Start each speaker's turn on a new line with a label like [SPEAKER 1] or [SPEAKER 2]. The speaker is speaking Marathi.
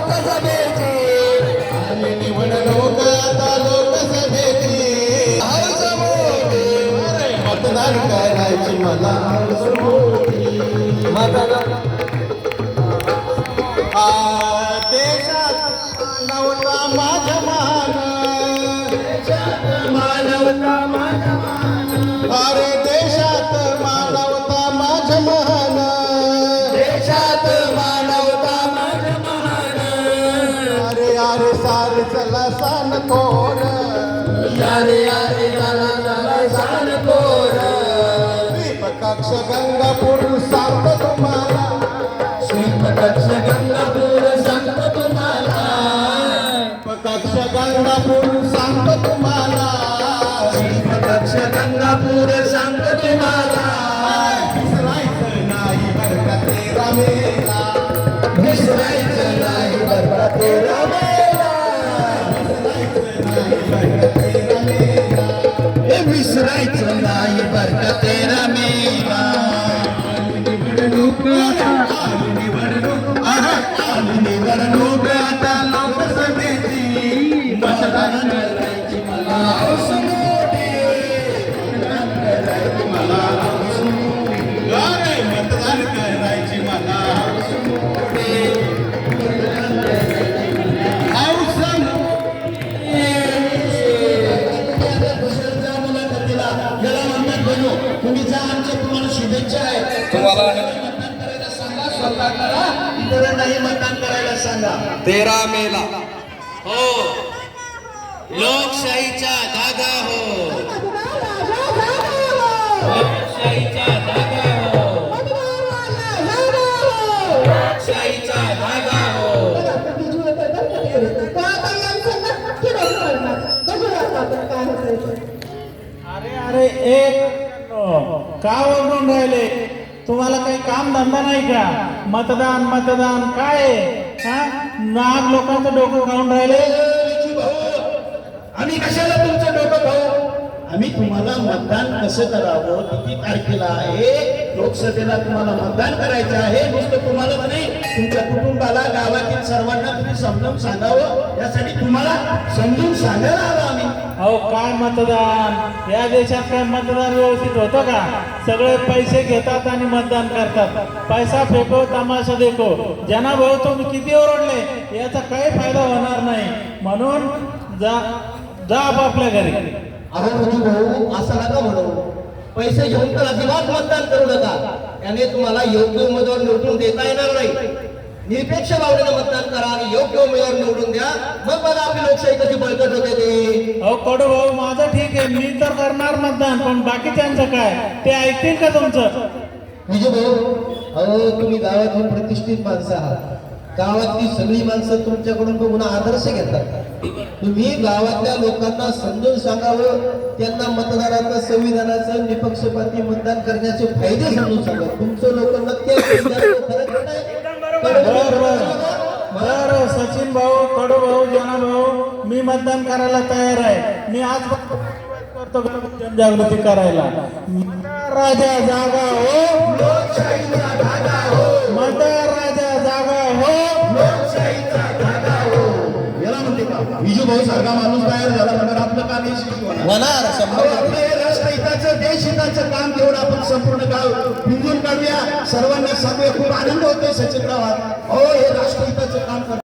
[SPEAKER 1] लोकसभेची आली निवडणूक आता लोकसभेची हौस मोठी मतदान करायची मला हौस मोठी मतदान देशात मानवता माझा मान देशात मानवता माझा मान अरे देशात मानवता माझा मान देशात मानवता माझा मान अरे अरे सारे चला सान कोण अरे अरे चला चला सान कोण दीपकक्ष गंगापूर सांगतो तुम्हाला दीपकक्ष गंगापूर सांगतो तुम्हाला दीपकक्ष गंगापूर सांगतो तुम्हाला दीपकक्ष गंगापूर सांगतो तुम्हाला विसरायचं नाही बरं का तेरा मेला विसरायचं नाही बरं का तेरा मेला विसरायचं नाही बरं का तेरा मेला निवडणूक आता लोकसभेची मतदान करायची मला हौस मोठी मतदान करायची मला हौस मोठी मतदान करायची मला हौस मोठी हौस दुसऱ्यांच्या मुलाखतीला गेला म्हणतात बनू तुम्ही जा आमच्या तुम्हाला शुभेच्छा आहे तुम्हाला इतरांनाही मतदान करायला सांगा
[SPEAKER 2] 13 मेला
[SPEAKER 1] हो लोकशाहीचा धागा हो लोकशाहीचा धागा हो लोकशाहीचा धागा हो
[SPEAKER 3] अरे अरे एक का ओरडून राहिले तुम्हाला काही काम धंदा नाही का मतदान मतदान काय हा नाग लोकांचं डोकं खाऊन राहिले
[SPEAKER 1] आम्ही कशाला तुमचं डोकं खाऊ आम्ही तुम्हाला मतदान कसं करावं किती तारखेला आहे लोकसभेला तुम्हाला मतदान करायचं आहे नुसतं तुम्हाला म्हणे तुमच्या कुटुंबाला गावातील सर्वांना तुम्ही समजून सांगावं यासाठी तुम्हाला समजून सांगायला आलो आम्ही
[SPEAKER 3] अहो काय मतदान या देशात काय मतदान व्यवस्थित होतं का सगळे पैसे घेतात आणि मतदान करतात पैसा फेको तमाशा देखो जना भाऊ तुम्ही किती ओरडले याचा काही फायदा होणार नाही म्हणून जा आपापल्या घरी
[SPEAKER 1] अहो भाऊ असं नका म्हणू पैसे घेऊन तर अजिबात मतदान करू नका त्याने तुम्हाला योग्य उमेदवार निवडून देता येणार नाही निरपेक्ष भावनेनं मतदान करा आणि योग्य उमेदवार निवडून द्या मग बघा आपली लोकशाही कशी बळकट होते ते
[SPEAKER 3] अहो कडू भाऊ माझं ठीक आहे मी तर करणार मतदान पण बाकीच्यांचं काय ते ऐकतील का तुमचं
[SPEAKER 1] विजय भाऊ अहो तुम्ही गावातील प्रतिष्ठित माणसं आहात गावातली सगळी माणसं तुमच्याकडून बघून आदर्श घेतात तुम्ही गावातल्या लोकांना समजून सांगावं त्यांना मतदानाचं संविधानाचं निपक्षपाती मतदान करण्याचे फायदे समजून सांगा तुमचं लोकांना ते
[SPEAKER 3] बर सचिन भाऊ कडू भाऊ जना भाऊ मी मतदान करायला तयार आहे मी आज करतो जनजागृती करायला राजा जागा हो
[SPEAKER 1] लोकशाहीचा धागा हो
[SPEAKER 3] मतदार राजा जागा हो
[SPEAKER 1] लोकशाहीचा धागा हो याला म्हणते का विजू भाऊ सारखा माणूस तयार झाला म्हणून आपलं काम होणार आपलं हे राष्ट्रहिताचं देशहिताचं काम घेऊन आपण संपूर्ण गाव पिंजून काढूया सर्वांना सांगूया खूप आनंद होतोय सचिन गावात हो हे राष्ट्रहिताचं काम